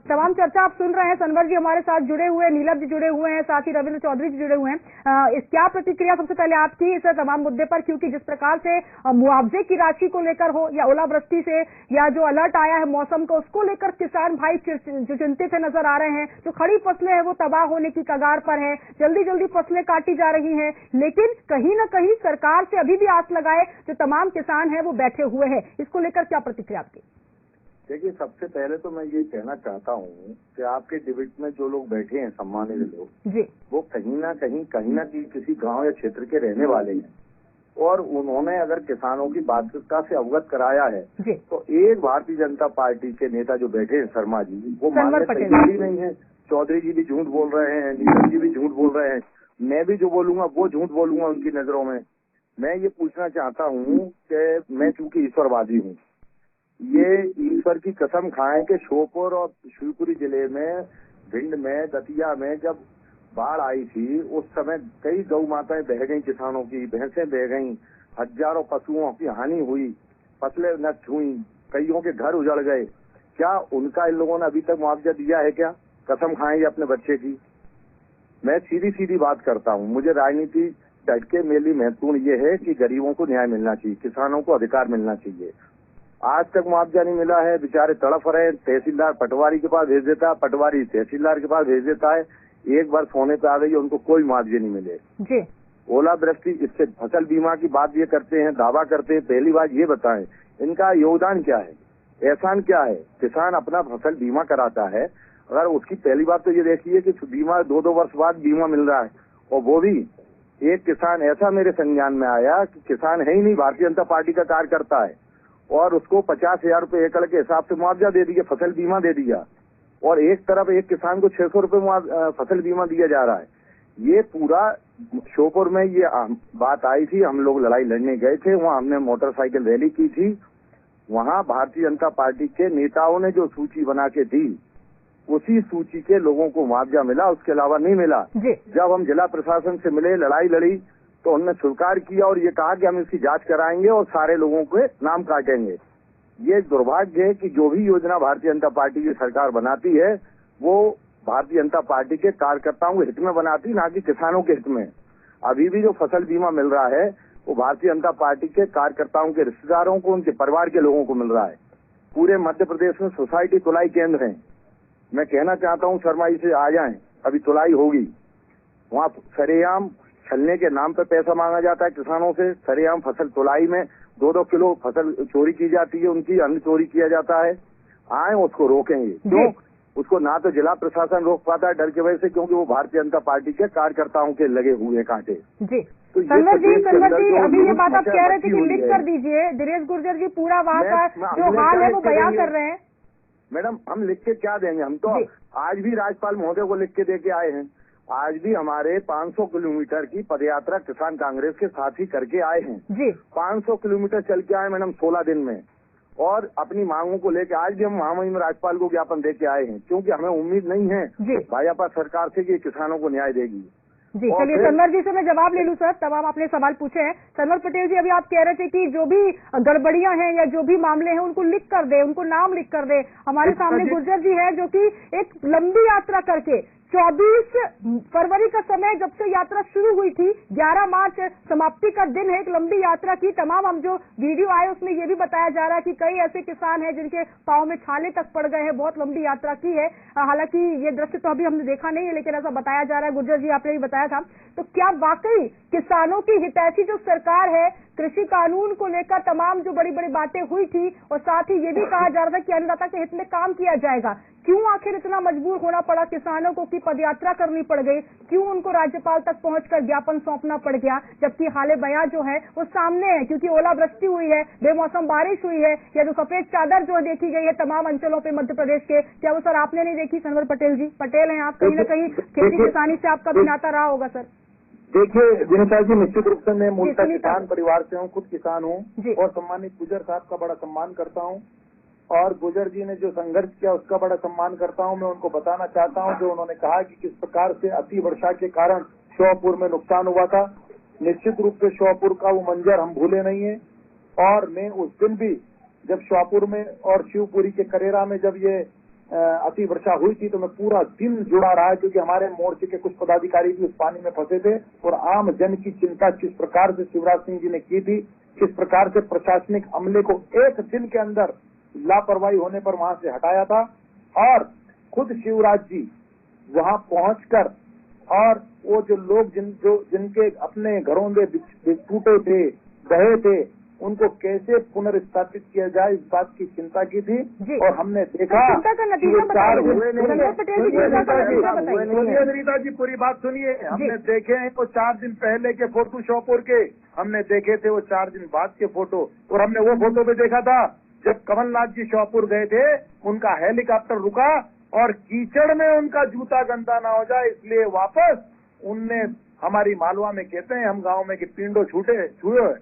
तमाम चर्चा आप सुन रहे हैं। सनवर जी हमारे साथ जुड़े हुए हैं, नीलम जी जुड़े हुए हैं, साथ ही रविंद्र चौधरी जी जुड़े हुए हैं। इस क्या प्रतिक्रिया सबसे पहले आपकी इस तमाम मुद्दे पर, क्योंकि जिस प्रकार से मुआवजे की राशि को लेकर हो या ओलावृष्टि से या जो अलर्ट आया है मौसम का उसको लेकर किसान भाई जो चिंतित नजर आ रहे हैं, जो खड़ी फसलें हैं वो तबाह होने की कगार पर है, जल्दी जल्दी फसलें काटी जा रही हैं, लेकिन कहीं न कहीं सरकार से अभी भी आस लगाए जो तमाम किसान हैं वो बैठे हुए हैं। इसको लेकर क्या प्रतिक्रिया आपकी? देखिए, सबसे पहले तो मैं ये कहना चाहता हूँ कि आपके डिबेट में जो लोग बैठे हैं सम्मानित लोग जी, वो कहीं ना कहीं किसी गांव या क्षेत्र के रहने वाले हैं और उन्होंने अगर किसानों की वास्तविकता से अवगत कराया है तो एक भारतीय जनता पार्टी के नेता जो बैठे हैं शर्मा जी वो मानने तैयार ही नहीं है। चौधरी जी भी झूठ बोल रहे हैं, नीलम जी भी झूठ बोल रहे हैं, मैं भी जो बोलूंगा वो झूठ बोलूंगा उनकी नजरों में। मैं ये पूछना चाहता हूँ कि मैं चूंकि ईश्वरवादी हूँ, ये ईश्वर की कसम खाएं कि श्योपुर और शिवपुरी जिले में, भिंड में, दतिया में जब बाढ़ आई थी उस समय कई गौ माताएं बह गई, किसानों की भैंसें बह गई, हजारों पशुओं की हानि हुई, फसलें नष्ट हुई, कईयों के घर उजड़ गए। क्या उनका इन लोगों ने अभी तक मुआवजा दिया है? क्या कसम खाएंगे अपने बच्चे की? मैं सीधी सीधी बात करता हूँ, मुझे राजनीति झटके मेरी महत्वपूर्ण ये है कि गरीबों को न्याय मिलना चाहिए, किसानों को अधिकार मिलना चाहिए। आज तक मुआवजा नहीं मिला है, बेचारे तड़प रहे। तहसीलदार पटवारी के पास भेज देता है, पटवारी तहसीलदार के पास भेज देता है, एक बार सोने पे आ गई, उनको कोई मुआवजे नहीं मिले जी। ओलावृष्टि, इससे फसल बीमा की बात ये करते हैं, दावा करते हैं। पहली बात ये बताएं इनका योगदान क्या है, एहसान क्या है? किसान अपना फसल बीमा कराता है, अगर उसकी पहली बात तो ये देखिए कि बीमा 2-2 वर्ष बाद बीमा मिल रहा है, और वो भी एक किसान ऐसा मेरे संज्ञान में आया कि किसान है ही नहीं, भारतीय जनता पार्टी का कार्य करता है, और उसको 50,000 रुपए एकड़ के हिसाब से मुआवजा दे दिया, फसल बीमा दे दिया, और एक तरफ एक किसान को 600 रुपए फसल बीमा दिया जा रहा है। ये पूरा श्योपुर में ये बात आई थी, हम लोग लड़ाई लड़ने गए थे, वहाँ हमने मोटरसाइकिल रैली की थी, वहाँ भारतीय जनता पार्टी के नेताओं ने जो सूची बना के दी उसी सूची के लोगों को मुआवजा मिला, उसके अलावा नहीं मिला। जब हम जिला प्रशासन से मिले, लड़ाई लड़ी, तो उन्होंने स्वीकार किया और ये कहा कि हम इसकी जांच कराएंगे और सारे लोगों के नाम काटेंगे। ये दुर्भाग्य है कि जो भी योजना भारतीय जनता पार्टी की सरकार बनाती है वो भारतीय जनता पार्टी के कार्यकर्ताओं के हित में बनाती, ना कि किसानों के हित में। अभी भी जो फसल बीमा मिल रहा है वो भारतीय जनता पार्टी के कार्यकर्ताओं के रिश्तेदारों को, उनके परिवार के लोगों को मिल रहा है। पूरे मध्य प्रदेश में सोसाइटी तुलाई केंद्र हैं। मैं कहना चाहता हूँ शर्मा जी से आ जाएं, अभी तुलाई होगी, वहाँ सरेआम छलने के नाम पे पैसा मांगा जाता है किसानों से। सरेआम फसल तुलाई में 2-2 किलो फसल चोरी की जाती है, उनकी अन्न चोरी किया जाता है। आए उसको रोकेंगे। क्यों? उसको ना तो जिला प्रशासन रोक पाता है डर की वजह से, क्योंकि वो भारतीय जनता पार्टी के कार्यकर्ताओं के लगे हुए कांटे। जी तो सनवर जी अभी ये बात आप कह रहे थे कि लिख कर दीजिए। दिनेश गुर्जर जी पूरा वहाँ का जो हाल है वो बयान कर रहे हैं। मैडम हम लिख के क्या देंगे, हम तो आज भी राज्यपाल महोदय को लिख के दे के आए हैं। आज भी हमारे 500 किलोमीटर की पदयात्रा किसान कांग्रेस के साथ ही करके आए हैं जी। 500 किलोमीटर चल के आए मैडम 16 दिन में, और अपनी मांगों को लेकर आज भी हम महामहिम में राज्यपाल को ज्ञापन दे के आए हैं, क्योंकि हमें उम्मीद नहीं है भाजपा सरकार से कि किसानों को न्याय देगी। जी चलिए सनवर जी से मैं जवाब ले लूं सर, तमाम आपने सवाल पूछे हैं। सनवर पटेल जी अभी आप कह रहे थे कि जो भी गड़बड़ियां हैं या जो भी मामले हैं उनको लिख कर दे, उनको नाम लिख कर दे। हमारे सामने गुर्जर जी है जो कि एक लंबी यात्रा करके 24 फरवरी का समय जब से यात्रा शुरू हुई थी, 11 मार्च समाप्ति का दिन है एक लंबी यात्रा की। तमाम हम जो वीडियो आए उसमें ये भी बताया जा रहा है कि कई ऐसे किसान हैं जिनके पांव में छाले तक पड़ गए हैं, बहुत लंबी यात्रा की है। हालांकि ये दृश्य तो अभी हमने देखा नहीं है, लेकिन ऐसा बताया जा रहा है। गुर्जर जी आपने भी बताया था, तो क्या वाकई किसानों की हितैषी जो सरकार है, कृषि कानून को लेकर तमाम जो बड़ी बड़ी बातें हुई थी, और साथ ही ये भी कहा जा रहा था कि अन्नदाता के हित में काम किया जाएगा, क्यों आखिर इतना मजबूर होना पड़ा किसानों को कि पदयात्रा करनी पड़ गई? क्यों उनको राज्यपाल तक पहुंचकर ज्ञापन सौंपना पड़ गया, जबकि हाले बयां जो है वो सामने है? क्योंकि ओलावृष्टि हुई है, बेमौसम बारिश हुई है, या जो सफेद चादर जो देखी गई है तमाम अंचलों पे मध्य प्रदेश के, क्या वो सर आपने नहीं देखी? सनवर पटेल जी पटेल हैं आप, कहीं ना कहीं खेती किसानी से आपका भी नाता रहा होगा सर। देखिए दिनेश जी, निश्चित रूप से मैं मूलतः किसान परिवार से हूँ, खुद किसान हूँ और सम्मानित गुर्जर साहब का बड़ा सम्मान करता हूँ, और गुर्जर जी ने जो संघर्ष किया उसका बड़ा सम्मान करता हूं। मैं उनको बताना चाहता हूं जो उन्होंने कहा कि किस प्रकार से अति वर्षा के कारण श्योपुर में नुकसान हुआ था। निश्चित रूप से श्योपुर का वो मंजर हम भूले नहीं है, और मैं उस दिन भी जब श्योपुर में और शिवपुरी के करेरा में जब ये अति वर्षा हुई थी तो मैं पूरा दिन जुड़ा रहा, क्योंकि हमारे मोर्चे के कुछ पदाधिकारी भी उस पानी में फंसे थे, और आम जन की चिंता किस प्रकार से शिवराज सिंह जी ने की थी, किस प्रकार से प्रशासनिक अमले को एक दिन के अंदर लापरवाही होने पर वहां से हटाया था, और खुद शिवराज जी वहां पहुंचकर और वो जो लोग जिनके अपने घरों में टूटे थे, बहे थे, उनको कैसे पुनर्स्थापित किया जाए इस बात की चिंता की थी। और हमने देखा रीता जी पूरी बात सुनिए, हमने देखे हैं वो 4 दिन पहले के फोटो श्योपुर के, हमने देखे थे वो 4 दिन बाद के फोटो, और हमने वो फोटो भी देखा था जब कमलनाथ जी श्योपुर गए थे, उनका हेलीकॉप्टर रुका और कीचड़ में उनका जूता गंदा ना हो जाए इसलिए वापस उनने, हमारी मालवा में कहते हैं हम गांव में कि पिंडो छूए,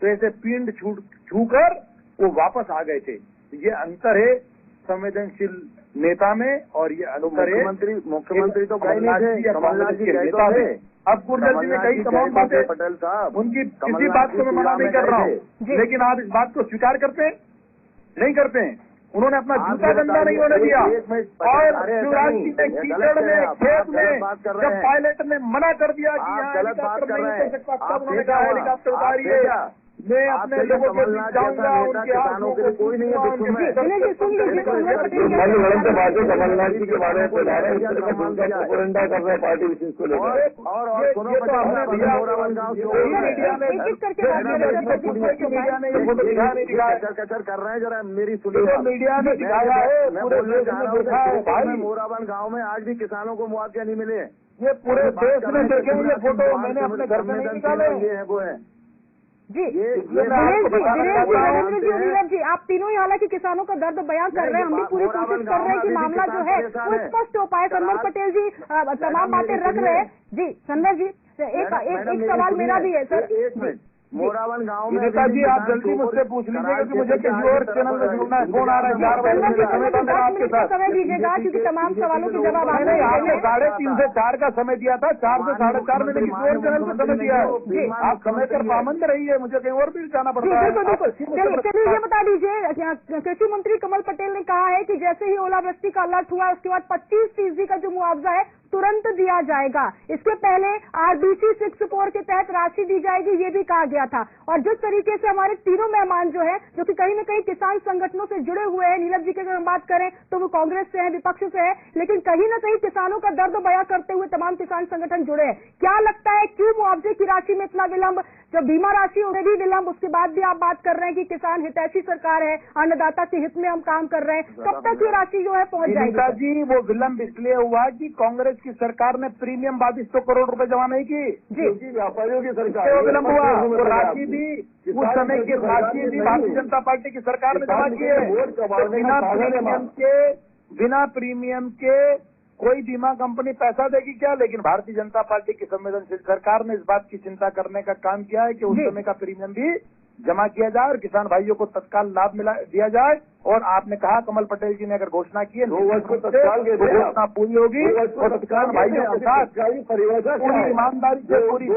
तो ऐसे पिंड छूकर वो वापस आ गए थे। ये अंतर है संवेदनशील नेता में, और ये अंतर है मुख्यमंत्री तो कमलनाथ जी गए थे। अब गुर्जर जी ने कई तमाम बातें, पटेल साहब उनकी किसी बात को मैं मना नहीं कर रहा हूँ, लेकिन आप इस बात को स्वीकार करते हैं? नहीं करते हैं। उन्होंने अपना जूता गंदा नहीं होने दिया, और शिवराज जी ने कीचड़ में खेत में जब पायलट ने मना कर दिया कि यहाँ हेलीकॉप्टर नहीं उतर सकता, तब उन्होंने कहा हेलीकॉप्टर उतारिए, मैं अपने लोगों के बीच जाऊंगा, उनके हाथों को कोई नहीं है। कमलनाथ जी के बारे में पार्टी विशेष को लेकर, और कर रहे हैं, जरा मेरी सुनिए, मीडिया ने दिखाया है, मोराबंद गाँव में आज भी किसानों को मुआवजा नहीं मिले। ये पूरे देश में देखे ये फोटो, मैंने अपने घर में नहीं निकाले, ये है वो है जी। नरेंद्र जी, आप तीनों ही हालांकि किसानों का दर्द बयां कर रहे हैं, हम भी पूरी कोशिश कर रहे हैं कि मामला जो है वो स्पष्ट हो पाए। सनवर पटेल जी तमाम बातें रख रहे हैं जी। सनवर जी एक सवाल मेरा भी है सर। मोरावन गांव में जी आप जल्दी मुझसे पूछ लीजिए क्योंकि मुझे किसी और चैनल में जुड़ना है, फोन आ रहा है 4 बजे आपके साथ समय दीजिएगा क्योंकि तमाम सवालों के जवाब आपने 3:30 से 4 का समय दिया था, 4 से 4:30 मैंने किसी और चैनल पर समय दिया है। आप समय पर पाबंद रहिए, मुझे कहीं और भी जाना पड़ता है। बिल्कुल, चलिए ये बता दीजिए, कृषि मंत्री कमल पटेल ने कहा है कि जैसे ही ओलावृष्टि का अलर्ट हुआ उसके बाद 25% का जो मुआवजा है तुरंत दिया जाएगा। इसके पहले RBC 64 के तहत राशि दी जाएगी, ये भी कहा गया गया था। और जिस तरीके से हमारे तीनों मेहमान जो है, जो कि कहीं न कहीं किसान संगठनों से जुड़े हुए हैं, नीलम जी की अगर हम बात करें तो वो कांग्रेस से है, विपक्ष से है, लेकिन कहीं न कहीं किसानों का दर्द बयां करते हुए तमाम किसान संगठन जुड़े हैं। क्या लगता है क्यों मुआवजे की राशि में इतना विलंब? जब बीमा राशि में भी विलंब, उसके बाद भी आप बात कर रहे हैं कि किसान हितैषी सरकार है, अन्नदाता के हित में हम काम कर रहे हैं, कब तक ये राशि जो है पहुंच जाएगी? जी, वो विलंब इसलिए हुआ कि कांग्रेस की सरकार ने प्रीमियम 2200 करोड़ रुपए जमा नहीं की। जी, व्यापारियों की सरकार विलंब हुआ। वो राशि भी उस समय की राशि भी भारतीय जनता पार्टी की सरकार ने जमा की है। बिना प्रीमियम के कोई बीमा कंपनी पैसा देगी क्या? लेकिन भारतीय जनता पार्टी की संवेदनशील सरकार ने इस बात की चिंता करने का काम किया है कि उस समय का प्रीमियम भी जमा किया जाए और किसान भाइयों को तत्काल लाभ दिया जाए। और आपने कहा कमल पटेल जी ने अगर घोषणा की है, घोषणा पूरी होगी और किसान भाइयों के साथ पूरी ईमानदारी से पूरी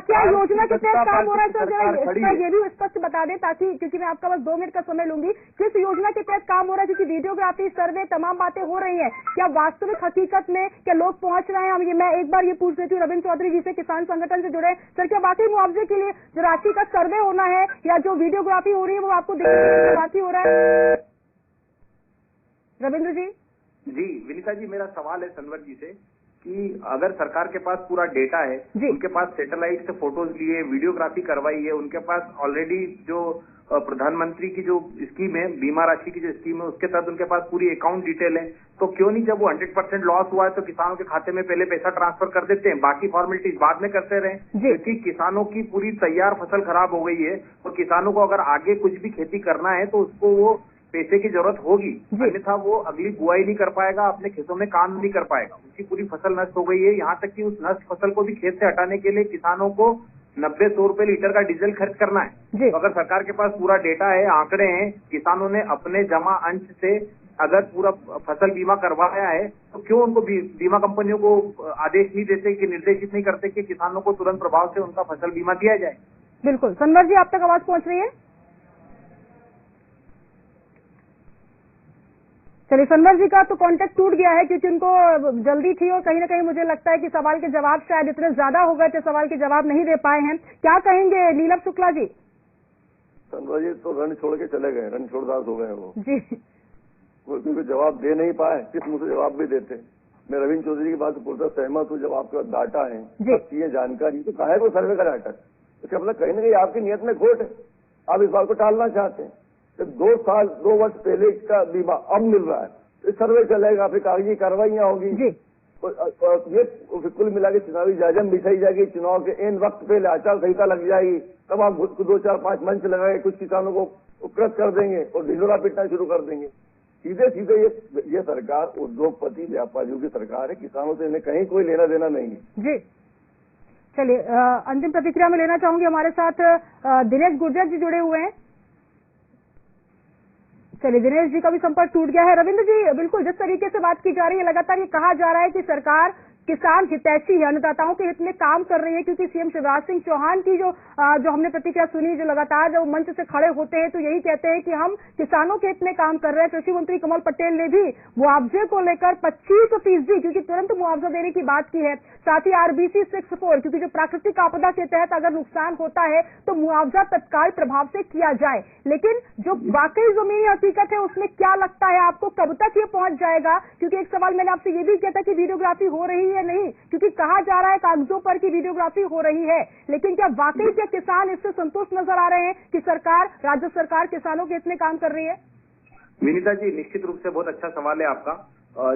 क्या योजना के तहत काम हो रहा है सर? ये भी स्पष्ट बता दें, ताकि क्योंकि मैं आपका बस 2 मिनट का समय लूंगी, किस योजना के तहत काम हो रहा है? क्योंकि वीडियोग्राफी, सर्वे, तमाम बातें हो रही है, क्या वास्तविक हकीकत में क्या लोग पहुंच रहे हैं? मैं एक बार ये पूछ देती हूँ रविंद्र चौधरी जी से, किसान संगठन से जुड़े सर, क्या वाकई मुआवजे के लिए जो राशि का सर्वे होना है या जो वीडियोग्राफी हो रही है वो आपको बाकी हो रहा है? रविंद्र जी। जी विनीता जी, मेरा सवाल है सनवर जी से कि अगर सरकार के पास पूरा डेटा है, उनके पास सैटेलाइट से फोटोज लिए, वीडियोग्राफी करवाई है, उनके पास ऑलरेडी जो प्रधानमंत्री की जो स्कीम है, बीमा राशि की जो स्कीम है, उसके तहत उनके पास पूरी अकाउंट डिटेल है, तो क्यों नहीं जब वो 100% लॉस हुआ है तो किसानों के खाते में पहले पैसा ट्रांसफर कर देते हैं, बाकी फॉर्मेलिटीज बाद में करते रहे? क्योंकि किसानों की पूरी तैयार फसल खराब हो गई है और किसानों को अगर आगे कुछ भी खेती करना है तो उसको वो पैसे की जरूरत होगी, अन्यथा वो अगली बुआई नहीं कर पाएगा, अपने खेतों में काम नहीं कर पाएगा, उसकी पूरी फसल नष्ट हो गई है। यहाँ तक कि उस नष्ट फसल को भी खेत से हटाने के लिए किसानों को 90-100 रुपए लीटर का डीजल खर्च करना है। तो अगर सरकार के पास पूरा डेटा है, आंकड़े हैं, किसानों ने अपने जमा अंश से अगर पूरा फसल बीमा करवाया है, तो क्यों उनको बीमा कंपनियों को आदेश नहीं देते कि निर्देशित नहीं करते कि किसानों को तुरंत प्रभाव से उनका फसल बीमा दिया जाए? बिल्कुल, सनवर जी आप तक आवाज पहुंच रही है? चलिए, सनवर जी का तो कांटेक्ट टूट गया है क्योंकि उनको जल्दी थी और कहीं ना कहीं मुझे लगता है कि सवाल के जवाब शायद इतने ज्यादा हो गए थे, सवाल के जवाब नहीं दे पाए हैं। क्या कहेंगे नीलम शुक्ला जी? सनवर जी तो रण छोड़ के चले गए, रण छोड़दास हो गए वो जी, क्योंकि जवाब दे नहीं पाए, किस मुंह से जवाब भी देते। मैं रविंद्र चौधरी की बात से पूरा सहमत हूँ। जब आपके पास डाटा है, अच्छी है जानकारी, तो काहे को सर्वे का डाटा? इसका मतलब कहीं ना कहीं आपकी नियत में खोट है, आप इस बात को टालना चाहते हैं। 2 वर्ष पहले का बीमा अब मिल रहा है, इस सर्वे चलेगा, फिर कागजी कार्रवाइयां होगी, ये कुल मिला के चुनावी जायजम बिछाई जाएगी, चुनाव के इन वक्त पे आचार संहिता लग जाएगी, तब आप 2-4-5 मंच लगाए, कुछ किसानों को उपकृत कर देंगे और ढिंढोरा पीटना शुरू कर देंगे। सीधे सीधे ये सरकार उद्योगपति व्यापारियों की सरकार है, किसानों से इन्हें कहीं कोई लेना देना नहीं है। जी चलिए, अंतिम प्रतिक्रिया में लेना चाहूंगी, हमारे साथ दिनेश गुर्जर जी जुड़े हुए हैं। चलिए, दिनेश जी का भी संपर्क टूट गया है। रविंद्र जी, बिल्कुल जिस तरीके से बात की जा रही है, लगातार ये कहा जा रहा है कि सरकार किसान हितैषी है, अन्नदाताओं के हित में काम कर रही है, क्योंकि सीएम शिवराज सिंह चौहान की जो हमने प्रतिक्रिया सुनी, जो लगातार जब मंच से खड़े होते हैं तो यही कहते हैं कि हम किसानों के हित में काम कर रहे हैं। कृषि मंत्री कमल पटेल ने भी मुआवजे को लेकर 25%, क्योंकि तुरंत मुआवजा देने की बात की है, साथ ही RBC 64, क्योंकि जो प्राकृतिक आपदा के तहत अगर नुकसान होता है तो मुआवजा तत्काल प्रभाव से किया जाए। लेकिन जो वाकई जमीनी हकीकत है उसमें क्या लगता है आपको, कब तक ये पहुंच जाएगा? क्योंकि एक सवाल मैंने आपसे ये भी किया था कि वीडियोग्राफी हो रही है नहीं, क्योंकि कहा जा रहा है कागजों पर की वीडियोग्राफी हो रही है, लेकिन क्या वाकई क्या किसान इससे संतुष्ट नजर आ रहे हैं कि सरकार, राज्य सरकार किसानों के इतने काम कर रही है? विनीता जी, निश्चित रूप से बहुत अच्छा सवाल है आपका।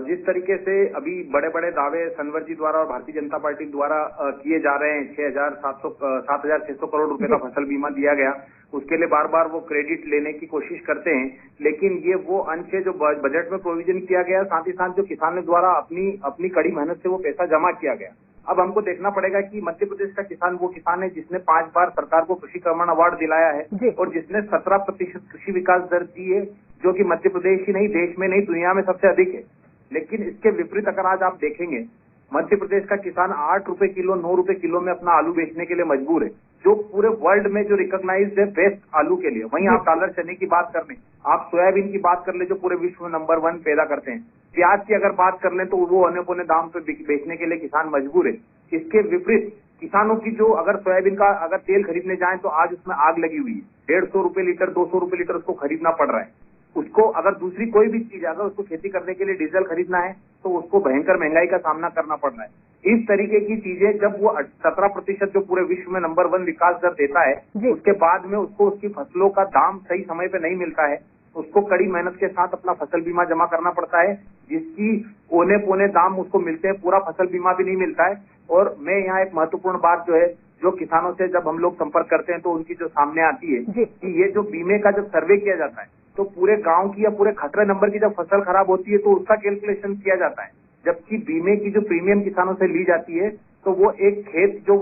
जिस तरीके से अभी बड़े बड़े दावे सनवर जी द्वारा और भारतीय जनता पार्टी द्वारा किए जा रहे हैं, 7,600 करोड़ रुपए का फसल बीमा दिया गया, उसके लिए बार बार वो क्रेडिट लेने की कोशिश करते हैं, लेकिन ये वो अंश है जो बजट में प्रोविजन किया गया, साथ ही साथ जो किसानों द्वारा अपनी कड़ी मेहनत से वो पैसा जमा किया गया। अब हमको देखना पड़ेगा कि मध्य प्रदेश का किसान वो किसान है जिसने 5 बार सरकार को कृषि कर्मण अवार्ड दिलाया है और जिसने 17% कृषि विकास दर दी है, जो कि मध्य प्रदेश ही नहीं, देश में नहीं, दुनिया में सबसे अधिक है। लेकिन इसके विपरीत अगर आज आप देखेंगे, मध्य प्रदेश का किसान 8 रुपए किलो, 9 रुपए किलो में अपना आलू बेचने के लिए मजबूर है, जो पूरे वर्ल्ड में जो रिकॉग्नाइज्ड है बेस्ट आलू के लिए। वहीं आप डॉलर चने की बात कर लें, आप सोयाबीन की बात कर ले, जो पूरे विश्व में नंबर 1 पैदा करते हैं, प्याज की अगर बात कर लें तो वो औने पौने दाम पे बेचने के लिए किसान मजबूर है। इसके विपरीत किसानों की जो अगर सोयाबीन का अगर तेल खरीदने जाएं तो आज उसमें आग लगी हुई है। 150 रुपए लीटर, 200 रुपए लीटर उसको खरीदना पड़ रहा है। उसको अगर दूसरी कोई भी चीज, अगर उसको खेती करने के लिए डीजल खरीदना है तो उसको भयंकर महंगाई का सामना करना पड़ रहा है। इस तरीके की चीजें जब वो 17% जो पूरे विश्व में नंबर 1 विकास दर देता है, उसके बाद में उसको उसकी फसलों का दाम सही समय पे नहीं मिलता है, उसको कड़ी मेहनत के साथ अपना फसल बीमा जमा करना पड़ता है, जिसकी औने पौने दाम उसको मिलते हैं, पूरा फसल बीमा भी नहीं मिलता है। और मैं यहाँ एक महत्वपूर्ण बात जो है, जो किसानों से जब हम लोग संपर्क करते हैं तो उनकी जो सामने आती है कि ये जो बीमे का जब सर्वे किया जाता है तो पूरे गांव की या पूरे खतरे नंबर की जब फसल खराब होती है तो उसका कैलकुलेशन किया जाता है, जबकि बीमे की जो प्रीमियम किसानों से ली जाती है तो वो एक खेत जो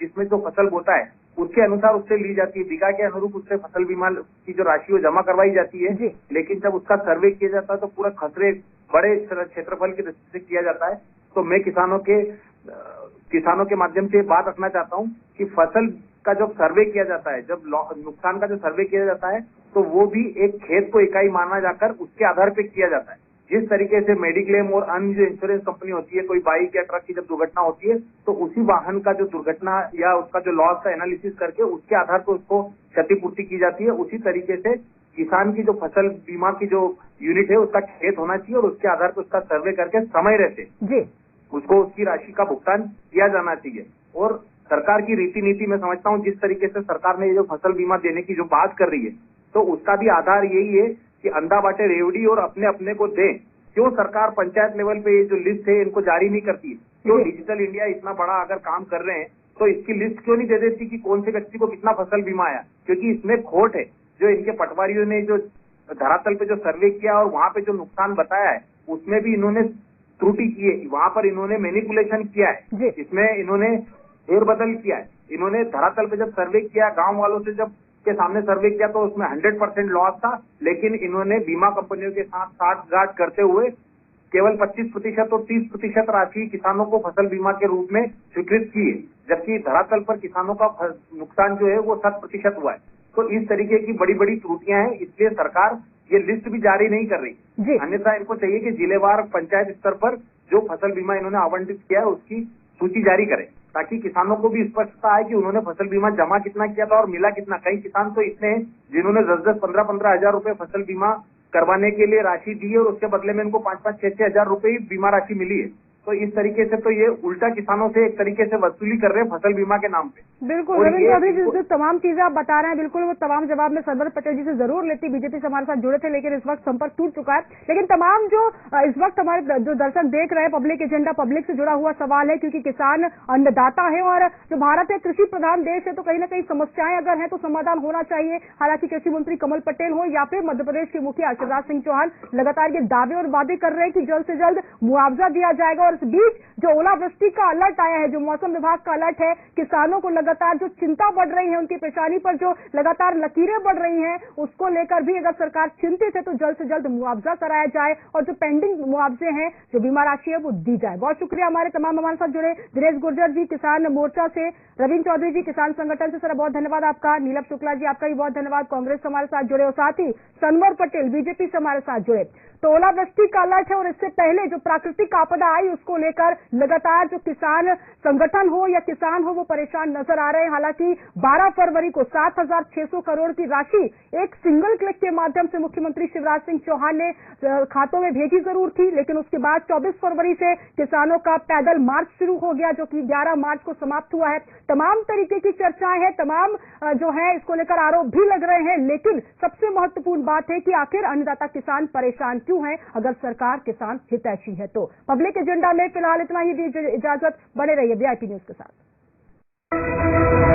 जिसमें जो फसल बोता है उसके अनुसार उससे ली जाती है, बीघा के अनुरूप उससे फसल बीमा की जो राशि वो जमा करवाई जाती है। लेकिन जब उसका सर्वे किया जाता है तो पूरा खतरे बड़े क्षेत्रफल की दृष्टि से किया जाता है। तो मैं किसानों के माध्यम से बात रखना चाहता हूँ कि फसल का जब सर्वे किया जाता है, जब नुकसान का जो सर्वे किया जाता है तो वो भी एक खेत को इकाई माना जाकर उसके आधार पे किया जाता है। जिस तरीके से मेडिक्लेम और अन्य जो इंश्योरेंस कंपनी होती है, कोई बाइक या ट्रक की जब दुर्घटना होती है तो उसी वाहन का जो दुर्घटना या उसका जो लॉस का एनालिसिस करके उसके आधार पर उसको क्षतिपूर्ति की जाती है, उसी तरीके से किसान की जो फसल बीमा की जो यूनिट है उसका खेत होना चाहिए और उसके आधार पर उसका सर्वे करके समय रहते उसको उसकी राशि का भुगतान किया जाना चाहिए। और सरकार की रीति नीति में समझता हूँ जिस तरीके से सरकार ने ये जो फसल बीमा देने की जो बात कर रही है तो उसका भी आधार यही है कि अंधा बाटे रेवड़ी और अपने अपने को दे। क्यों सरकार पंचायत लेवल पे ये जो लिस्ट है इनको जारी नहीं करती? क्यों डिजिटल इंडिया इतना बड़ा अगर काम कर रहे हैं तो इसकी लिस्ट क्यों नहीं दे देती कि कौन से व्यक्ति को कितना फसल बीमा आया? क्योंकि इसमें खोट है। जो इनके पटवारियों ने जो धरातल पे जो सर्वे किया और वहां पे जो नुकसान बताया है उसमें भी इन्होंने त्रुटि की है, वहां पर इन्होंने मैनिपुलेशन किया है, इसमें इन्होंने फेरबदल किया है। इन्होंने धरातल पे जब सर्वे किया, गांव वालों से जब के सामने सर्वे किया तो उसमें 100% लॉस था, लेकिन इन्होंने बीमा कंपनियों के साथ साठगांठ करते हुए केवल 25% और 30% राशि किसानों को फसल बीमा के रूप में स्वीकृत की है, जबकि धरातल पर किसानों का नुकसान जो है वो 7% हुआ है। तो इस तरीके की बड़ी बड़ी त्रुटियां हैं, इसलिए सरकार ये लिस्ट भी जारी नहीं कर रही। अन्यथा इनको चाहिए कि जिलेवार पंचायत स्तर पर जो फसल बीमा इन्होंने आवंटित किया है उसकी सूची जारी करें, ताकि किसानों को भी स्पष्टता आए कि उन्होंने फसल बीमा जमा कितना किया था और मिला कितना। कई किसान तो इतने हैं जिन्होंने 10-10, 15-15 हजार रुपए फसल बीमा करवाने के लिए राशि दी है और उसके बदले में इनको 5-5, 6-6 हजार रुपए ही बीमा राशि मिली है। तो इस तरीके से तो ये उल्टा किसानों से एक तरीके से वसूली कर रहे हैं फसल बीमा के नाम पे। बिल्कुल रविंद्र चौधरी जी, जो तमाम चीजें आप बता रहे हैं बिल्कुल वो तमाम जवाब में सरवर पटेल जी से जरूर लेती, बीजेपी से हमारे साथ जुड़े थे लेकिन इस वक्त संपर्क टूट चुका है। लेकिन तमाम जो इस वक्त हमारे जो दर्शक देख रहे हैं, पब्लिक एजेंडा पब्लिक से जुड़ा हुआ सवाल है, क्योंकि किसान अन्नदाता है और जो भारत है कृषि प्रधान देश है, तो कहीं ना कहीं समस्याएं अगर है तो समाधान होना चाहिए। हालांकि कृषि मंत्री कमल पटेल हो या फिर मध्य प्रदेश के मुखिया शिवराज सिंह चौहान लगातार ये दावे और वादे कर रहे हैं कि जल्द से जल्द मुआवजा दिया जाएगा। और इस बीच जो ओलावृष्टि का अलर्ट आया है, जो मौसम विभाग का अलर्ट है, किसानों को लगातार जो चिंता बढ़ रही है, उनकी पेशानी पर जो लगातार लकीरें बढ़ रही हैं, उसको लेकर भी अगर सरकार चिंतित है तो जल्द से जल्द मुआवजा कराया जाए और जो पेंडिंग मुआवजे हैं, जो बीमा राशि है वो दी जाए। बहुत शुक्रिया हमारे तमाम हमारे साथ जुड़े दिनेश गुर्जर जी किसान मोर्चा से, रविंद्र चौधरी जी किसान संगठन से, सर बहुत धन्यवाद आपका। नीलम शुक्ला जी आपका भी बहुत धन्यवाद, कांग्रेस से हमारे साथ जुड़े, और साथ ही सनवर पटेल बीजेपी से हमारे साथ जुड़े। तो ओलावृष्टि का अलर्ट है और इससे पहले जो प्राकृतिक आपदा आई उसको लेकर लगातार जो किसान संगठन हो या किसान हो वो परेशान नजर आ रहे हैं। हालांकि 12 फरवरी को 7,600 करोड़ की राशि एक सिंगल क्लिक के माध्यम से मुख्यमंत्री शिवराज सिंह चौहान ने खातों में भेजी जरूर थी, लेकिन उसके बाद 24 फरवरी से किसानों का पैदल मार्च शुरू हो गया, जो कि 11 मार्च को समाप्त हुआ है। तमाम तरीके की चर्चाएं हैं, तमाम जो है इसको लेकर आरोप भी लग रहे हैं, लेकिन सबसे महत्वपूर्ण बात है कि आखिर अन्नदाता किसान परेशान क्यों है अगर सरकार किसान हितैषी है। तो पब्लिक एजेंडा में फिलहाल इतना ही, दीजिए इजाजत, बने रहिए VIP न्यूज के साथ।